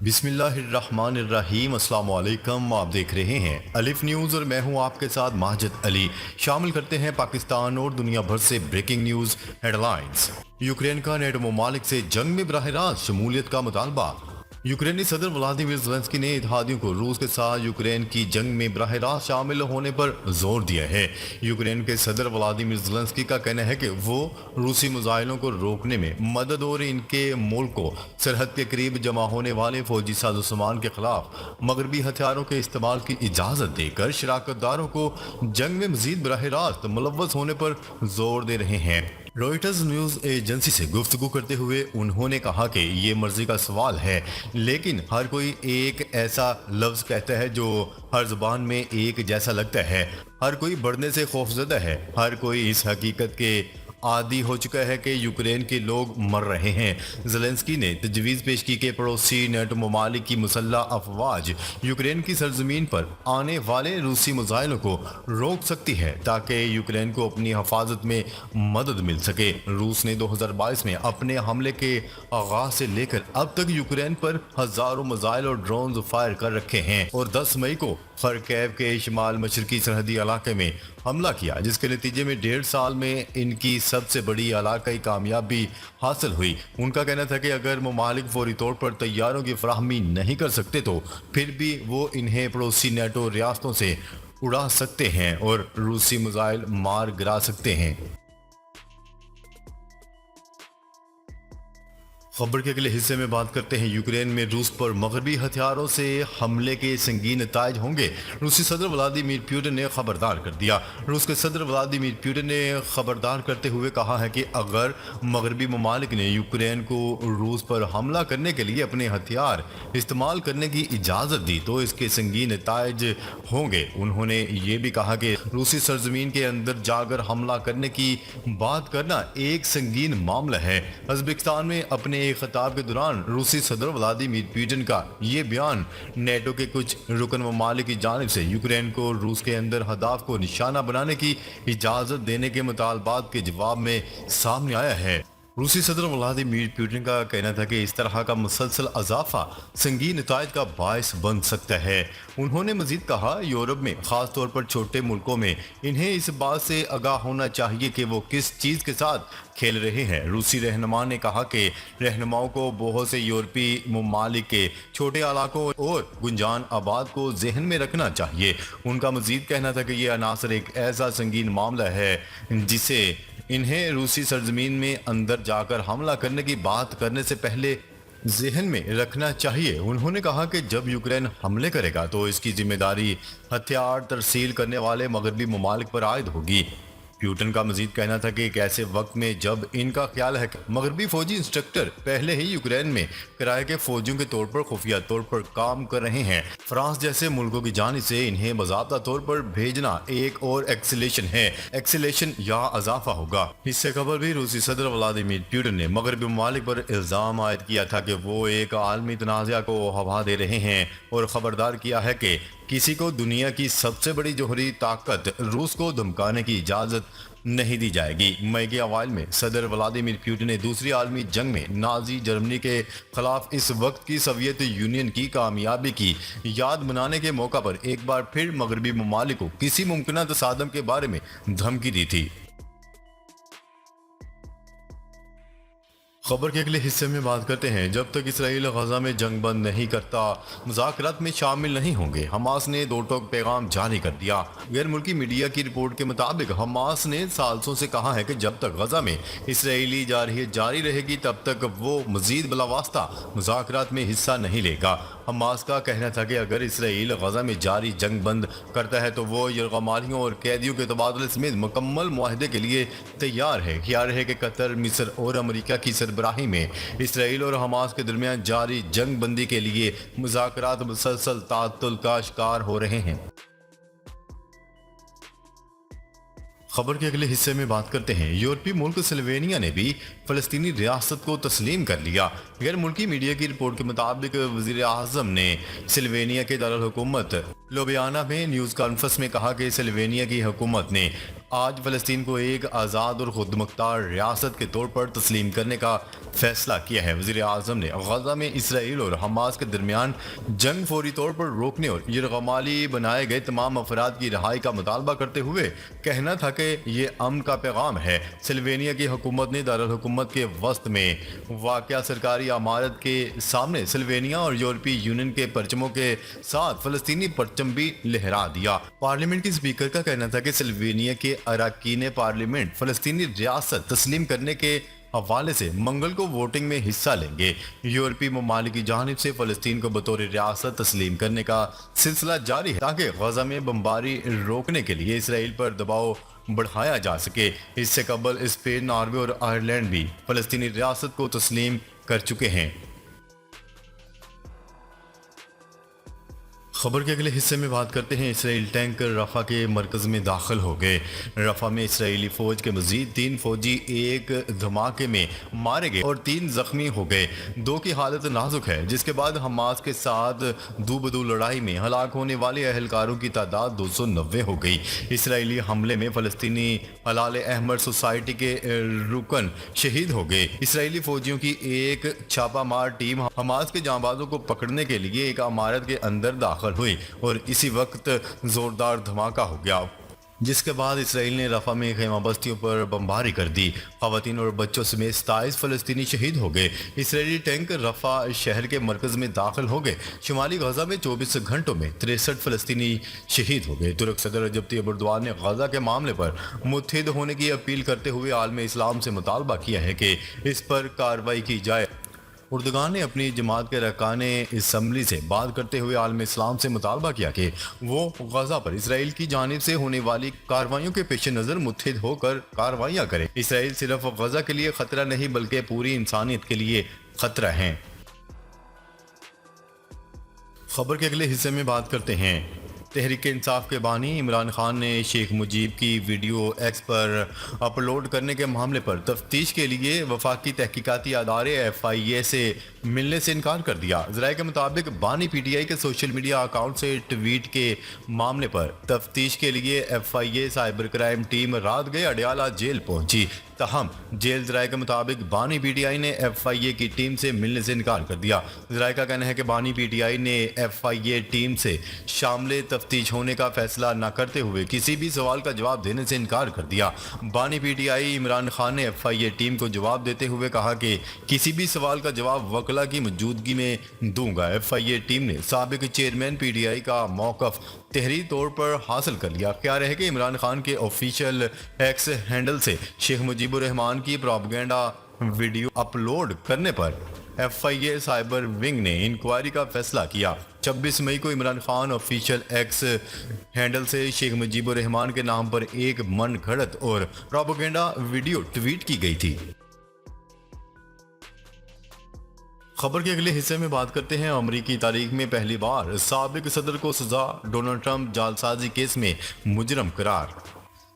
बिस्मिल्लाहिर्रहमानिर्रहीम अस्सलाम वालेकुम। आप देख रहे हैं अलिफ न्यूज़ और मैं हूं आपके साथ माजिद अली। शामिल करते हैं पाकिस्तान और दुनिया भर से ब्रेकिंग न्यूज़ हेडलाइंस। यूक्रेन का नेटो ममालिक से जंग में बराह रास्त शमूलियत का मुतालबा। यूक्रेनी सदर व्लादिमीर ज़ेलेंस्की ने इत्तेहादियों को रूस के साथ यूक्रेन की जंग में बराह रास्त शामिल होने पर जोर दिया है। यूक्रेन के सदर व्लादिमीर ज़ेलेंस्की का कहना है कि वो रूसी मिसाइलों को रोकने में मदद और इनके मुल्क को सरहद के करीब जमा होने वाले फौजी साजोसामान के खिलाफ मगरबी हथियारों के इस्तेमाल की इजाज़त देकर शराकतदारों को जंग में मजीद बराह रास्त मुलव्वस होने पर जोर दे रहे हैं। रॉयटर्स न्यूज़ एजेंसी से गुफ्तगू करते हुए उन्होंने कहा कि ये मर्जी का सवाल है, लेकिन हर कोई एक ऐसा लफ्ज़ कहता है जो हर ज़ुबान में एक जैसा लगता है। हर कोई बढ़ने से खौफजदा है। हर कोई इस हकीकत के आदी हो चुका है कि यूक्रेन के लोग मर रहे हैं। ज़ेलेंस्की ने तजवीज़ पेश की कि पड़ोसी नेटो ममालिक की मुसल्लह अफवाज यूक्रेन की सरजमीन पर आने वाले रूसी मिसाइलों को रोक सकती है ताकि यूक्रेन को अपनी हिफाजत में मदद मिल सके। रूस ने 2022 में अपने हमले के आगाज से लेकर अब तक यूक्रेन पर हज़ारों मिसाइल और ड्रोन फायर कर रखे हैं और 10 मई को खरकेव के शिमाल मशरकी सरहदी इलाके में हमला किया, जिसके नतीजे में 1.5 साल में इनकी सबसे बड़ी इलाकाई कामयाबी हासिल हुई। उनका कहना था कि अगर ममालिक फौरी तौर पर तैयारों की फराहमी नहीं कर सकते तो फिर भी वो इन्हें पड़ोसी नेटो रियासतों से उड़ा सकते हैं और रूसी मिसाइल मार गिरा सकते हैं। खबर के अगले हिस्से में बात करते हैं। यूक्रेन में रूस पर मगरबी हथियारों से हमले के संगीन नताइज होंगे। रूसी सदर व्लादिमीर पुतिन ने खबरदार कर दिया। रूस के सदर व्लादिमीर पुतिन ने खबरदार करते हुए कहा है कि अगर मगरबी ममालिक ने यूक्रेन को रूस पर हमला करने के लिए अपने हथियार इस्तेमाल करने की इजाज़त दी तो इसके संगीन नताइज होंगे। उन्होंने ये भी कहा कि रूसी सरजमीन के अंदर जाकर हमला करने की बात करना एक संगीन मामला है। उज़्बेकिस्तान में अपने खिताब के दौरान रूसी सदर व्लादिमीर पुतिन का ये बयान नेटो के कुछ रुकन ममालिक की जानिब से यूक्रेन को रूस के अंदर हदाफ को निशाना बनाने की इजाज़त देने के मुतालबात के जवाब में सामने आया है। रूसी सदर व्लादिमीर पुतिन का कहना था कि इस तरह का मुसलसल अजाफा संगीन नताइज का बायस बन सकता है। उन्होंने मजीद कहा, यूरोप में खास तौर पर छोटे मुल्कों में इन्हें इस बात से आगाह होना चाहिए कि वो किस चीज़ के साथ खेल रहे हैं। रूसी रहनुमा ने कहा कि रहनुमाओं को बहुत से यूरोपीय ममालिक के छोटे इलाकों और गुंजान आबाद को जहन में रखना चाहिए। उनका मजीद कहना था कि यह अनासर एक ऐसा संगीन मामला है जिसे इन्हें रूसी सरजमीन में अंदर जाकर हमला करने की बात करने से पहले जहन में रखना चाहिए। उन्होंने कहा कि जब यूक्रेन हमले करेगा तो इसकी जिम्मेदारी हथियार तरसील करने वाले मगरबी ममालिक पर आयद होगी। पुतिन का मजीद कहना था कि एक ऐसे वक्त में जब इनका ख्याल है कि मगरबी फौजी इंस्ट्रक्टर पहले ही यूक्रेन में किराए के फौजियों के तौर पर खुफिया तौर पर काम कर रहे हैं, फ्रांस जैसे मुल्कों की जानिब से इन्हें बाज़ाब्ता तौर पर भेजना एक और एक्सेलेशन या अजाफा होगा। इससे कबल भी रूसी सदर व्लादिमीर पुतिन ने मगरबी ममालिक पर इल्ज़ाम आयद किया था कि वो एक आलमी तनाज़ा को हवा दे रहे हैं और ख़बरदार किया है कि किसी को दुनिया की सबसे बड़ी जोहरी ताकत रूस को धमकाने की इजाज़त नहीं दी जाएगी। मई के अवाइल में सदर व्लादिमीर पुतिन ने दूसरी आलमी जंग में नाजी जर्मनी के खिलाफ इस वक्त की सोवियत यूनियन की कामयाबी की याद मनाने के मौका पर एक बार फिर मगरबी ममालिक को किसी मुमकिन तसादम के बारे में धमकी दी थी। खबर के अगले हिस्से में बात करते हैं। जब तक इसराइल गजा में जंग बंद नहीं करता मुज़ाकरात में शामिल नहीं होंगे। हमास ने दो टोक पैगाम जारी कर दिया। गैर मुल्की मीडिया की रिपोर्ट के मुताबिक हमास ने साल्सों से कहा है कि जब तक गजा में इसराइली जारहियत जारी रहेगी तब तक वो मजीद बिलावास्ता मुज़ाकरात में हिस्सा नहीं लेगा। हमास का कहना था कि अगर इसराइल गजा में जारी जंग बंद करता है तो वो यरगमालियों और कैदियों के तबादले समेत मुकम्मल मुआहदे के लिए तैयार है। ख्याल है कि कतर, मिस्र और अमेरिका की सरबराही में इसराइल और हमास के दरमियान जारी जंग बंदी के लिए मुज़ाकरात मुसलसल ताअत्तुल का शिकार हो रहे हैं। खबर के अगले हिस्से में बात करते हैं। यूरोपीय मुल्क स्लोवेनिया ने भी फ़लस्तीनी रियासत को तस्लीम कर लिया। गैर मुल्की मीडिया की रिपोर्ट के मुताबिक वज़ीर आज़म ने स्लोवेनिया के दारुल हुकूमत लोबियाना में न्यूज़ कॉन्फ्रेंस में कहा कि सिल्वेनिया की हुकूमत ने आज फ़लस्तीन को एक आज़ाद और खुदमुख्तार रियासत के तौर पर तस्लीम करने का फैसला किया है। वज़ीर आज़म ने गजा में इसराइल और हमास के दरमियान जंग फौरी तौर पर रोकने और यरगमाली बनाए गए तमाम अफराद की रिहाई का मुतालबा करते हुए कहना था कि ये अमन का पैगाम है। सिल्वेनिया की हुकूमत ने दारुल हुकूमत के वस्त में वाक़या सरकारी इमारत के सामने सिल्वेनिया और यूरोपीय यूनियन के परचमों के साथ फ़लस्तीनी परचम भी लहरा दिया। पार्लियामेंट की स्पीकर का कहना था कि सिल्वेनिया के अरकान पार्लियामेंट फ़लस्तीनी रियासत तस्लीम करने के हवाले से मंगल को वोटिंग में हिस्सा लेंगे। यूरोपीय ममालिक की जानिब से फ़लस्तीन को बतौर रियासत तस्लीम करने का सिलसिला जारी है ताकि गजा में बमबारी रोकने के लिए इसराइल पर दबाव बढ़ाया जा सके। इससे कबल स्पेन, नॉर्वे और आयरलैंड भी फ़लस्तीनी रियासत को तस्लीम कर चुके हैं। खबर के अगले हिस्से में बात करते हैं। इसराइल टैंकर रफा के मरकज़ में दाखिल हो गए। रफा में इसराइली फ़ौज के मज़ीद 3 फ़ौजी एक धमाके में मारे गए और 3 ज़ख्मी हो गए। 2 की हालत नाजुक है, जिसके बाद हमास के साथ दो बदू लड़ाई में हलाक होने वाले अहलकारों की तादाद 290 हो गई। इसराइली हमले में फ़लस्तीनी हलाल अहमद सोसाइटी के रुकन शहीद हो गए। इसराइली फ़ौजियों की एक छापामार टीम हमास के जांबाजों को पकड़ने के लिए एक इमारत के अंदर दाखिल हुई और इसी वक्त जोरदार धमाका हो गया, जिसके बाद इसराइल ने रफा में खेमा बस्तियों पर बमबारी कर दी। खवातीन और बच्चों समेत 27 फ़लस्तीनी शहीद हो गए। इसराइली टैंक रफा शहर के मरकज़ में दाखिल हो गए। शुमाली गजा में 24 घंटों में 63 फ़लस्तीनी शहीद हो गए। तुर्क सदर रजब तैयब एर्दोआन ने गजा के मामले पर मुत्तहिद होने की अपील करते हुए आलम इस्लाम से मुतालबा किया है कि इस पर कार्रवाई की जाए। उर्दगान ने अपनी जमात के अरकान असम्बली से बात करते हुए आलम इस्लाम से मुतालबा किया कि वो गजा पर इसराइल की जानिब से होने वाली कार्रवाइयों के पेश नज़र मुत्तहिद होकर कार्रवाइयाँ करे। इसराइल सिर्फ गजा के लिए ख़तरा नहीं बल्कि पूरी इंसानियत के लिए ख़तरा है। खबर के अगले हिस्से में बात करते हैं। तहरीक इंसाफ के बानी इमरान खान ने शेख मुजीब की वीडियो एक्स पर अपलोड करने के मामले पर तफ्तीश के लिए वफाकी तहकीकाती अदारे FIA से मिलने से इनकार कर दिया। ज़राए के मुताबिक बानी PTI के सोशल मीडिया अकाउंट से ट्वीट के मामले पर तफ्तीश के लिए FIA साइबर क्राइम टीम रात गए अडयाला जेल पहुंची। तहम जेल ज़राए के मुताबिक बानी PTI ने FIA की टीम से मिलने से इनकार कर दिया। ज़राए का कहना है कि बानी PTI ने FIA टीम से शामिल तफ्तीश होने का फैसला न करते हुए किसी भी सवाल का जवाब देने से इनकार कर दिया। बानी PTI इमरान खान ने FIA टीम को जवाब देते हुए कहा कि किसी भी सवाल का जवाब वकला की मौजूदगी में दूंगा। FIA टीम ने साबिक चेयरमैन PTI का मौक़िफ़ तहरीरी तौर पर हासिल कर लिया। ख्याल है कि इमरान खान के ऑफिशियल एक्स हैंडल से शेख मुजीबुर रहमान की प्रोपेगेंडा वीडियो अपलोड करने पर FIA साइबर विंग ने इंक्वायरी का फैसला किया। 26 मई को Imran Khan official x handle से शेख मुजीबुर रहमान के नाम पर एक मन घड़त और प्रोपेगेंडा वीडियो ट्वीट की गई थी। खबर के अगले हिस्से में बात करते हैं। अमरीकी तारीख में पहली बार साबिक सदर को सजा, डोनाल्ड ट्रंप जालसाजी केस में मुजरम करार।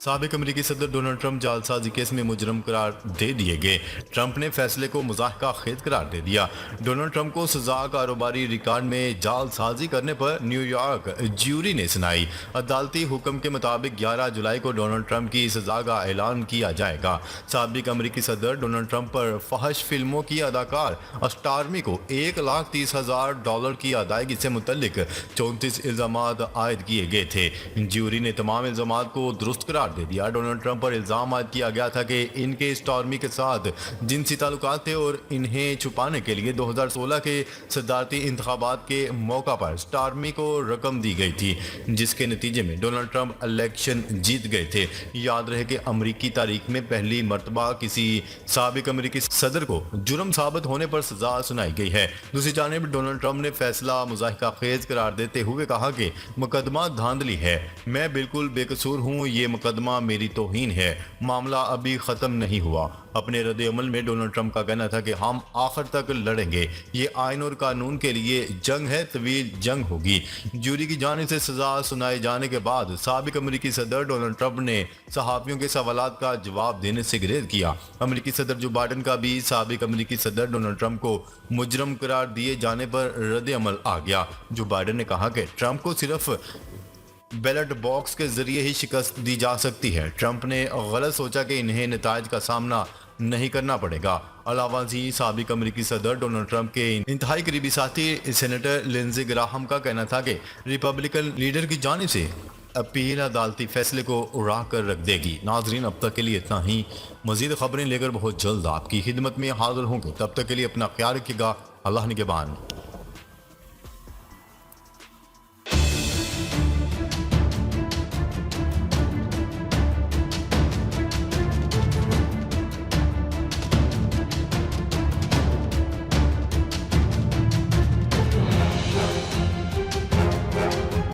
साबिक अमरीकी सदर डोनाल्ड ट्रंप जालसाजी केस में मुजरम करार दे दिए गए। ट्रंप ने फैसले को मुज़ाहिका खेद करार दे दिया। डोनाल्ड ट्रंप को सजा कारोबारी रिकॉर्ड में जालसाजी करने पर न्यूयॉर्क ज्यूरी ने सुनाई। अदालती हुक्म के मुताबिक 11 जुलाई को डोनाल्ड ट्रंप की सजा का ऐलान किया जाएगा। साबिक अमरीकी सदर डोनाल्ड ट्रंप पर फहश फिल्मों की अदाकार स्टारमी को $1,30,000 की अदायगी से मुतल्लिक 34 इल्ज़ामात आयद किए गए थे। ज्यूरी ने तमाम इल्ज़ामात को दुरुस्त करार दे दिया। डोनाल्ड ट्रंप पर इल्जाम आयद किया गया था कि इनके स्टॉर्मी के साथ जिनसी ताल्लुकात थे और इन्हें छुपाने के लिए 2016 के सदारती इंतखाबात के मौका पर स्टॉर्मी को रकम दी गई थी, जिसके नतीजे में डोनाल्ड ट्रंप इलेक्शन जीत गए थे। याद रहे कि अमरीकी तारीख में पहली मरतबा किसी साबिक अमरीकी सदर को जुर्म साबित होने पर सजा सुनाई गई है। दूसरी जानिब डोनाल्ड ट्रंप ने फैसला मुज़ाहिका खेज करार देते हुए कहा कि मुकदमा धांधली है, मैं बिल्कुल बेकसूर हूँ, ये मुकदमा مقدمہ میری توہین ہے۔ معاملہ ابھی ختم نہیں ہوا۔ اپنے رد عمل میں ڈونلڈ ٹرمپ کا کہنا تھا کہ ہم آخر تک لڑیں گے، یہ آئین اور قانون کے لیے جنگ ہے، طویل جنگ ہوگی۔ جوری کی جانب سے سزا سنائے جانے کے بعد سابق امریکی صدر ڈونلڈ ٹرمپ نے صحافیوں کے سوالات کا جواب دینے سے گریز کیا۔ امریکی صدر جو بائیڈن کا بھی سابق امریکی صدر ڈونلڈ ٹرمپ کو مجرم قرار دیے جانے پر رد عمل آ گیا۔ جو بائیڈن نے کہا کہ ٹرمپ کو صرف بیلٹ باکس کے ذریعے ہی شکست دی جا سکتی ہے۔ ٹرمپ نے غلط سوچا کہ انہیں نتائج کا سامنا نہیں کرنا پڑے گا۔ علاوہ ازیں سابق امریکی صدر ڈونلڈ ٹرمپ کے انتہائی قریبی ساتھی سینیٹر لنزی گراہم کا کہنا تھا کہ ریپبلکن لیڈر کی جانب سے اپیل عدالتی فیصلے کو اڑا کر رکھ دے گی۔ ناظرین، اب تک کے لیے اتنا ہی۔ مزید خبریں لے کر بہت جلد آپ کی خدمت میں حاضر ہوں گے۔ تب تک کے لیے اپنا خیال رکھیے گا۔ اللہ نگہبان۔